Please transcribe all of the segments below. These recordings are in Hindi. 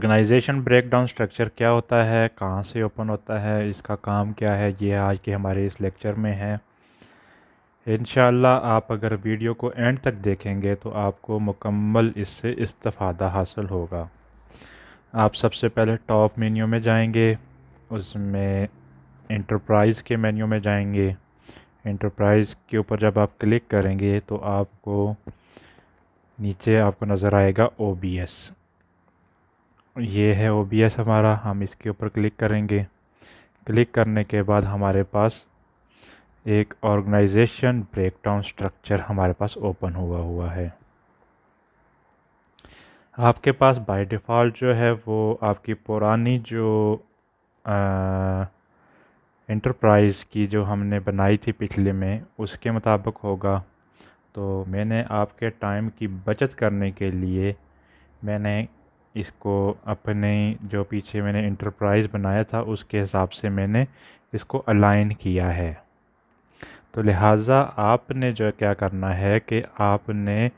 ऑर्गेनाइजेशन ब्रेकडाउन स्ट्रक्चर क्या होता है, कहाँ से ओपन होता है, इसका काम क्या है, ये आज के हमारे इस लेक्चर में है। इंशाल्लाह आप अगर वीडियो को एंड तक देखेंगे तो आपको मुकम्मल इससे इस्तिफ़ादा हासिल होगा। आप सबसे पहले टॉप मेन्यू में जाएंगे, उसमें इंटरप्राइज़ के मेन्यू में जाएंगे। इंटरप्राइज़ के ऊपर जब आप क्लिक करेंगे तो आपको नीचे आपको नज़र आएगा OBS। ये है OBS हमारा, हम इसके ऊपर क्लिक करेंगे। क्लिक करने के बाद हमारे पास एक ऑर्गेनाइजेशन ब्रेकडाउन स्ट्रक्चर हमारे पास ओपन हुआ है। आपके पास बाय डिफ़ॉल्ट जो है वो आपकी पुरानी जो इंटरप्राइज़ की जो हमने बनाई थी पिछले में उसके मुताबिक होगा। तो मैंने आपके टाइम की बचत करने के लिए मैंने इसको अपने जो पीछे मैंने इंटरप्राइज़ बनाया था उसके हिसाब से मैंने इसको अलाइन किया है। तो लिहाजा आपने जो क्या करना है कि आपने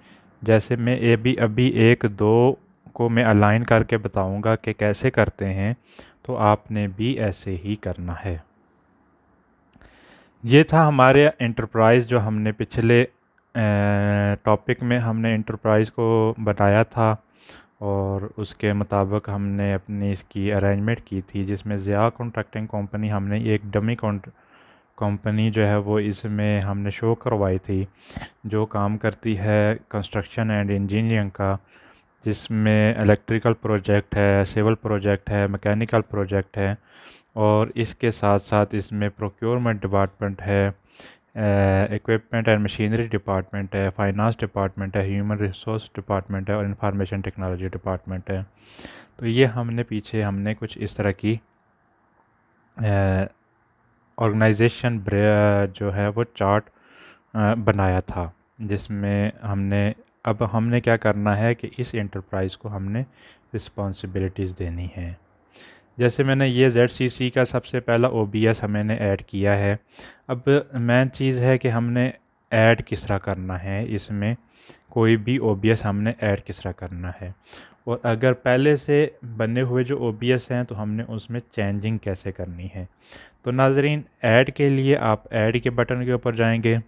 जैसे मैं अभी एक दो को मैं अलाइन करके बताऊंगा कि कैसे करते हैं, तो आपने भी ऐसे ही करना है। ये था हमारे इंटरप्राइज़ जो हमने पिछले टॉपिक में हमने इंटरप्राइज़ को बनाया था और उसके मुताबिक हमने अपनी इसकी अरेंजमेंट की थी, जिसमें ज़िया कॉन्ट्रैक्टिंग कंपनी हमने एक डमी कंपनी जो है वो इसमें हमने शो करवाई थी, जो काम करती है कंस्ट्रक्शन एंड इंजीनियरिंग का, जिसमें इलेक्ट्रिकल प्रोजेक्ट है, सिविल प्रोजेक्ट है, मैकेनिकल प्रोजेक्ट है और इसके साथ साथ इसमें प्रोक्योरमेंट डिपार्टमेंट है, इक्विपमेंट एंड मशीनरी डिपार्टमेंट है, फाइनेंस डिपार्टमेंट है, ह्यूमन रिसोर्स डिपार्टमेंट है और इंफॉर्मेशन टेक्नोलॉजी डिपार्टमेंट है। तो ये हमने कुछ इस तरह की ऑर्गेनाइजेशन जो है वो चार्ट बनाया था, जिसमें हमने क्या करना है कि इस एंटरप्राइज़ को हमने रिस्पॉन्सिबिलिटीज़ देनी है। जैसे मैंने ये ZCC का सबसे पहला OBS मैंने ऐड किया है। अब मेन चीज़ है कि हमने ऐड किस तरह करना है, इसमें कोई भी OBS हमने ऐड किस तरह करना है, और अगर पहले से बने हुए जो OBS हैं तो हमने उसमें चेंजिंग कैसे करनी है। तो नाजरीन, ऐड के लिए आप ऐड के बटन के ऊपर जाएंगे।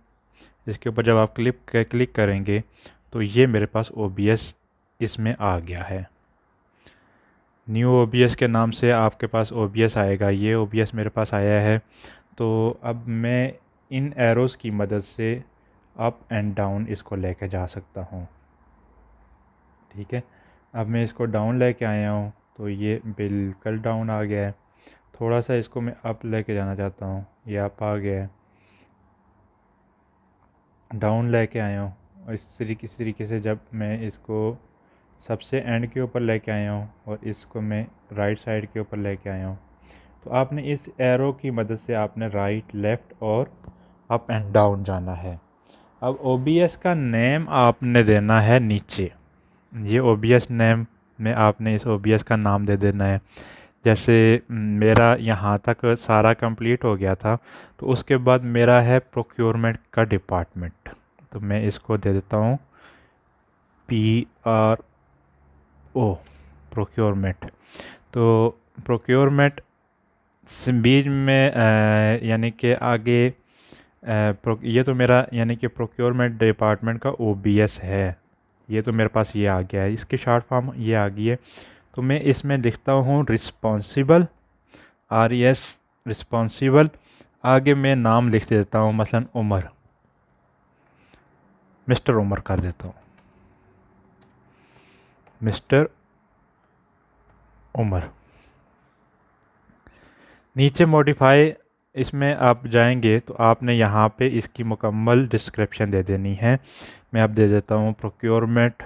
इसके ऊपर जब आप क्लिक करेंगे तो ये मेरे पास OBS इसमें आ गया है। न्यू OBS के नाम से आपके पास OBS आएगा। ये OBS मेरे पास आया है। तो अब मैं इन एरोज़ की मदद से अप एंड डाउन इसको लेके जा सकता हूँ। ठीक है, अब मैं इसको डाउन लेके आया हूँ तो ये बिल्कुल डाउन आ गया है। थोड़ा सा इसको मैं अप लेके जाना चाहता हूँ, ये अप आ गया है। डाउन लेके आया हूँ और इस तरीके से जब मैं इसको सबसे एंड के ऊपर लेके आया हूँ और इसको मैं राइट साइड के ऊपर लेके आया हूँ, तो आपने इस एरो की मदद से आपने राइट, लेफ़्ट और अप एंड डाउन जाना है। अब OBS का नेम आपने देना है नीचे। ये OBS नेम में आपने इस OBS का नाम दे देना है। जैसे मेरा यहाँ तक सारा कंप्लीट हो गया था, तो उसके बाद मेरा है प्रोक्योरमेंट का डिपार्टमेंट। तो मैं इसको दे देता हूँ PRO, प्रोक्योरमेंट। तो प्रोक्योरमेंट बीच में यानी कि आगे ये तो मेरा यानी कि प्रोक्योरमेंट डिपार्टमेंट का OBS है। ये तो मेरे पास ये आ गया है, इसकी शॉर्ट फॉर्म ये आ गई है। तो मैं इसमें लिखता हूँ रिस्पॉन्सिबल, RES, रिस्पॉन्सिबल। आगे मैं नाम लिख देता हूँ, मसलन उमर, मिस्टर उमर कर देता हूँ, मिस्टर उमर। नीचे मॉडिफाई इसमें आप जाएंगे तो आपने यहाँ पे इसकी मुकम्मल डिस्क्रिप्शन दे देनी है। मैं अब दे देता हूँ प्रोक्योरमेंट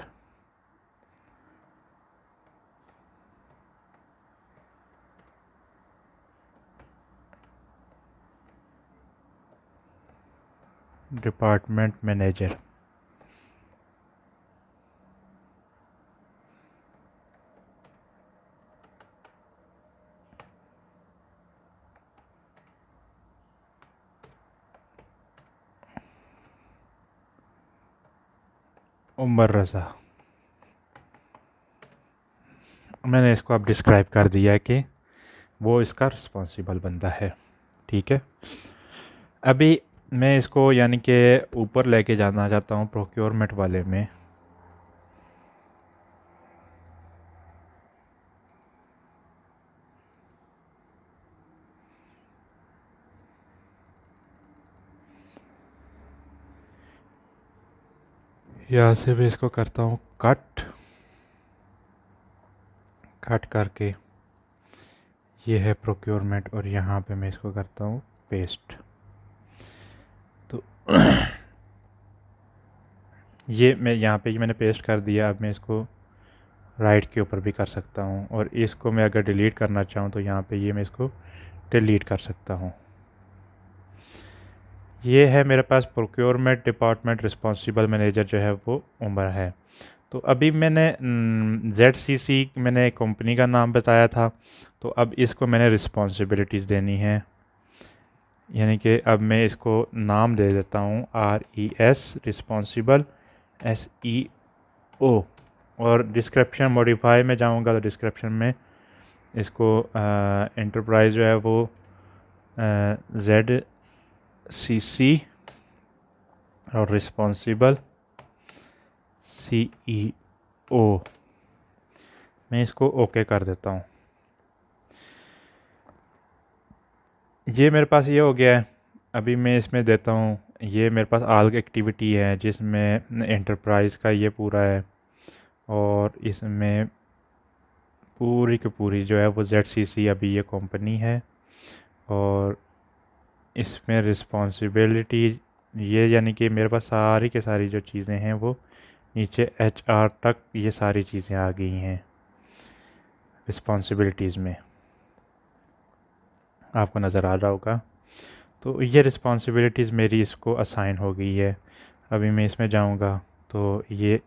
डिपार्टमेंट मैनेजर। उमर रज़ा। मैंने इसको अब डिस्क्राइब कर दिया है कि वो इसका रिस्पॉन्सिबल बंदा है। ठीक है, अभी मैं इसको यानी कि ऊपर लेके जाना चाहता हूँ प्रोक्योरमेंट वाले में। यहाँ से मैं इसको करता हूँ कट करके, ये है प्रोक्योरमेंट, और यहाँ पे मैं इसको करता हूँ पेस्ट। तो ये मैं यहाँ पे मैंने पेस्ट कर दिया। अब मैं इसको राइट के ऊपर भी कर सकता हूँ, और इसको मैं अगर डिलीट करना चाहूँ तो यहाँ पे ये मैं इसको डिलीट कर सकता हूँ। ये है मेरे पास प्रोक्योरमेंट डिपार्टमेंट रिस्पॉन्सिबल मैनेजर जो है वो उमर है। तो अभी मैंने ZCC मैंने कंपनी का नाम बताया था, तो अब इसको मैंने रिस्पॉन्सिबिलिटीज़ देनी है। यानी कि अब मैं इसको नाम दे देता हूँ RES रिस्पॉन्सिबल SEO, और डिस्क्रिप्शन मॉडिफाई में जाऊँगा तो डिस्क्रिप्शन में इसको एंटरप्राइज जो है वो ZCC और रिस्पॉन्सिबल CEO, मैं इसको ओके कर देता हूँ। ये मेरे पास ये हो गया है। अभी मैं इसमें देता हूँ, ये मेरे पास आल एक्टिविटी है जिसमें एंटरप्राइज का ये पूरा है, और इसमें पूरी की पूरी जो है वो ZCC अभी ये कंपनी है, और इसमें रिस्पॉन्सिबिलिटी ये यानी कि मेरे पास सारी के सारी जो चीज़ें हैं वो नीचे HR तक ये सारी चीज़ें आ गई हैं रिस्पॉन्सिबिलिटीज़ में, आपको नज़र आ रहा होगा। तो ये रिस्पॉन्सिबिलिटीज़ मेरी इसको असाइन हो गई है। अभी मैं इसमें जाऊंगा तो ये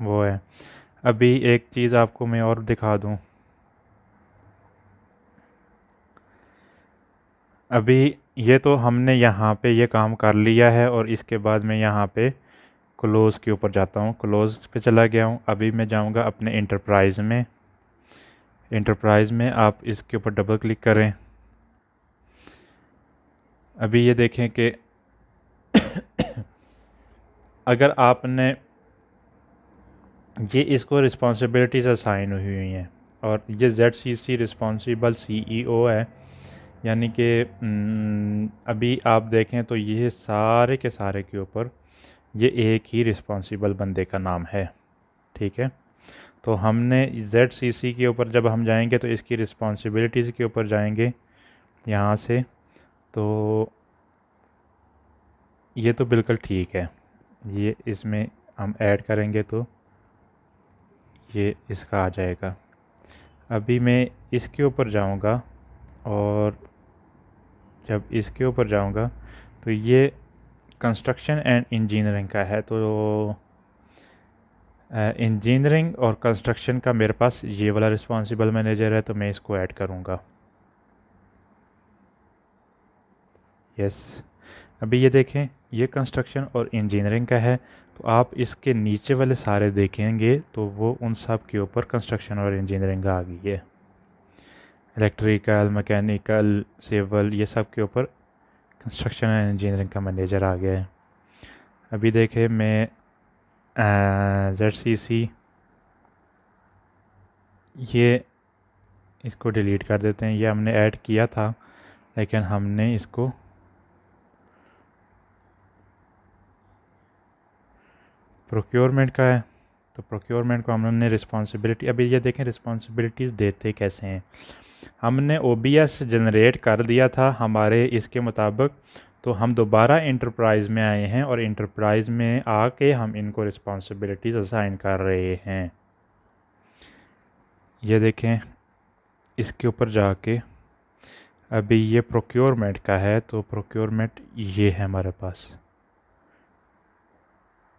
वो है। अभी एक चीज़ आपको मैं और दिखा दूं, अभी ये तो हमने यहाँ पे ये काम कर लिया है, और इसके बाद मैं यहाँ पे क्लोज़ के ऊपर जाता हूँ, क्लोज़ पे चला गया हूँ। अभी मैं जाऊँगा अपने इंटरप्राइज़ में। इंटरप्राइज़ में आप इसके ऊपर डबल क्लिक करें। अभी ये देखें कि अगर आपने ये इसको रिस्पॉन्सिबिलिटीज़ असाइन हुई हुई हैं, और ये ZCC रिस्पॉन्सिबल CEO है, यानी कि अभी आप देखें तो ये सारे के सारे के ऊपर ये एक ही रिस्पॉन्सिबल बंदे का नाम है। ठीक है, तो हमने ZCC के ऊपर जब हम जाएंगे तो इसकी रिस्पॉन्सिबिलिटीज़ के ऊपर जाएंगे यहाँ से, तो ये तो बिल्कुल ठीक है। ये इसमें हम ऐड करेंगे तो ये इसका आ जाएगा। अभी मैं इसके ऊपर जाऊंगा, और जब इसके ऊपर जाऊंगा तो ये कंस्ट्रक्शन एंड इंजीनियरिंग का है, तो इंजीनियरिंग और कंस्ट्रक्शन का मेरे पास ये वाला रिस्पॉन्सिबल मैनेजर है, तो मैं इसको ऐड करूँगा। यस, अभी ये देखें ये कंस्ट्रक्शन और इंजीनियरिंग का है, तो आप इसके नीचे वाले सारे देखेंगे तो वो उन सब के ऊपर कंस्ट्रक्शन और इंजीनियरिंग आ गई है। इलेक्ट्रिकल, मैकेनिकल, सिविल, ये सब के ऊपर कंस्ट्रक्शन एंड इंजीनियरिंग का मैनेजर आ गया है। अभी देखें मैं ZCC ये इसको डिलीट कर देते हैं, ये हमने ऐड किया था लेकिन हमने इसको प्रोक्योरमेंट का है, तो प्रोक्योरमेंट को हमने रिस्पॉन्सिबिलिटी, अभी ये देखें रिस्पॉन्सिबिलिटीज़ देते कैसे हैं। हमने OBS जनरेट कर दिया था हमारे इसके मुताबिक, तो हम दोबारा इंटरप्राइज़ में आए हैं, और इंटरप्राइज़ में आके हम इनको रिस्पॉन्सिबिलिटीज़ असाइन कर रहे हैं। ये देखें इसके ऊपर जाके अभी ये प्रोक्योरमेंट का है, तो प्रोक्योरमेंट ये है हमारे पास।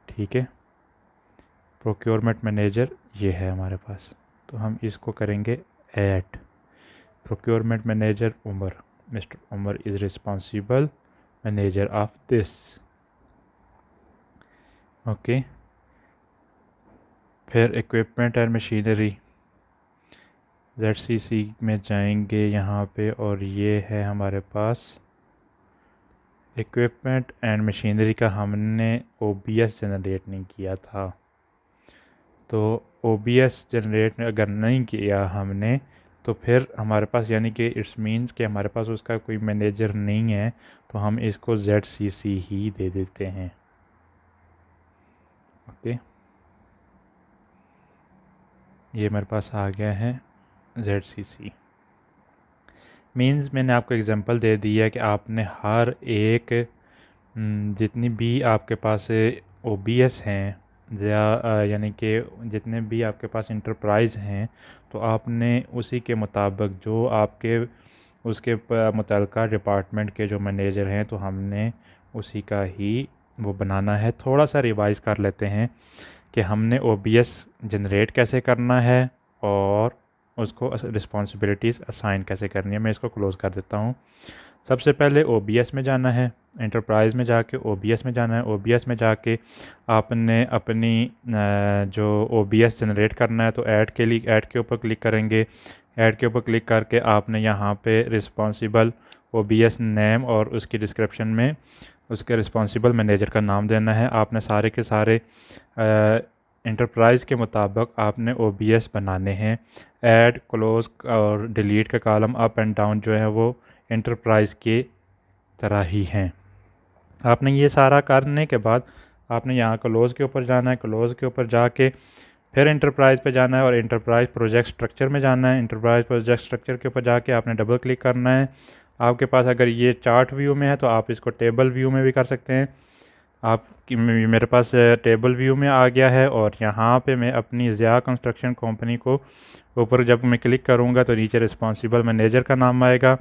ठीक है, प्रोक्योरमेंट मैनेजर ये है हमारे पास, तो हम इसको करेंगे add. Procurement manager Umar, mister Umar is responsible manager of this. Okay, फिर इक्विपमेंट एंड मशीनरी, ZCC में जाएंगे यहाँ पे, और ये है हमारे पास इक्विपमेंट एंड मशीनरी का हमने OBS जनरेट नहीं किया था। तो OBS जनरेट अगर नहीं किया हमने तो फिर हमारे पास यानी कि इट्स मीन कि हमारे पास उसका कोई मैनेजर नहीं है, तो हम इसको ZCC ही दे देते हैं। ओके, ये मेरे पास आ गया है ZCC। मीन्स मैंने आपको एग्जांपल दे दी है कि आपने हर एक जितनी भी आपके पास OBS हैं या यानी कि जितने भी आपके पास इंटरप्राइज़ हैं, तो आपने उसी के मुताबिक जो आपके उसके मुतल्लिका डिपार्टमेंट के जो मैनेजर हैं, तो हमने उसी का ही वो बनाना है। थोड़ा सा रिवाइज़ कर लेते हैं कि हमने OBS जनरेट कैसे करना है और उसको रिस्पॉन्सिबिलिटीज़ असाइन कैसे करनी है। मैं इसको क्लोज़ कर देता हूँ। सबसे पहले OBS में जाना है, एंटरप्राइज़ में जाके OBS में जाना है। OBS में जाके आपने अपनी जो OBS जनरेट करना है, तो ऐड के ऊपर क्लिक करेंगे। ऐड के ऊपर क्लिक करके आपने यहाँ पे रिस्पॉन्सिबल OBS नेम और उसकी डिस्क्रिप्शन में उसके रिस्पॉन्सिबल मैनेजर का नाम देना है। आपने सारे के सारे एंटरप्राइज़ के मुताबिक आपने OBS बनाने हैं। ऐड, क्लोज़ और डिलीट का कॉलम अप एंड डाउन जो है वो एंटरप्राइज़ के तरह ही हैं। आपने ये सारा करने के बाद आपने यहाँ क्लोज़ के ऊपर जाना है। क्लोज़ के ऊपर जाके फिर एंटरप्राइज़ पे जाना है और एंटरप्राइज़ प्रोजेक्ट स्ट्रक्चर में जाना है। एंटरप्राइज़ प्रोजेक्ट स्ट्रक्चर के ऊपर जाके आपने डबल क्लिक करना है। आपके पास अगर ये चार्ट व्यू में है तो आप इसको टेबल व्यू में भी कर सकते हैं। मेरे पास टेबल व्यू में आ गया है, और यहाँ पे मैं अपनी ज़िया कंस्ट्रक्शन कंपनी को ऊपर जब मैं क्लिक करूँगा तो नीचे रिस्पॉन्सिबल मैनेजर का नाम आएगा।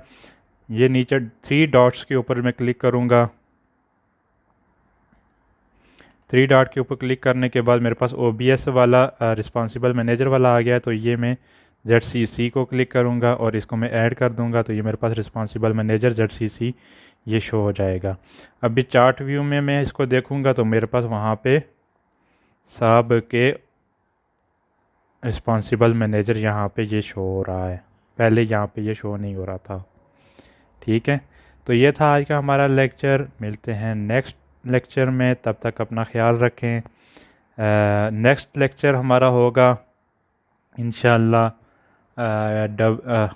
ये नीचे 3 डॉट्स के ऊपर मैं क्लिक करूँगा। 3 डॉट के ऊपर क्लिक करने के बाद मेरे पास OBS वाला रिस्पॉन्सिबल मैनेजर वाला आ गया है, तो ये मैं ZCC को क्लिक करूँगा और इसको मैं ऐड कर दूँगा, तो ये मेरे पास रिस्पॉन्सिबल मैनेजर ZCC ये शो हो जाएगा। अभी चार्ट व्यू में मैं इसको देखूँगा तो मेरे पास वहाँ पे सब के रिस्पॉन्सिबल मैनेजर यहाँ पे ये शो हो रहा है। पहले यहाँ पे ये शो नहीं हो रहा था। ठीक है, तो ये था आज का हमारा लेक्चर। मिलते हैं नेक्स्ट लेक्चर में, तब तक अपना ख्याल रखें। नेक्स्ट लेक्चर हमारा होगा इंशाल्लाह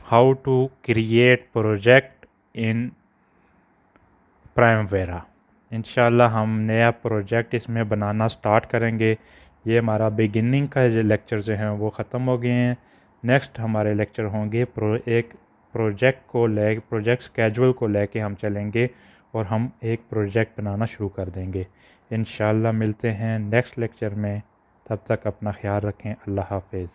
how to create project in Primavera. इंशाल्लाह हम नया प्रोजेक्ट इसमें बनाना स्टार्ट करेंगे। ये हमारा बिगिनिंग का जो लेक्चर जो हैं वो ख़त्म हो गए हैं। नेक्स्ट हमारे लेक्चर होंगे एक प्रोजेक्ट स्केजुअल को लेके हम चलेंगे और हम एक प्रोजेक्ट बनाना शुरू कर देंगे। इंशाल्लाह मिलते हैं नेक्स्ट लेक्चर में, तब तक अपना ख्याल रखें। अल्लाह हाफिज़।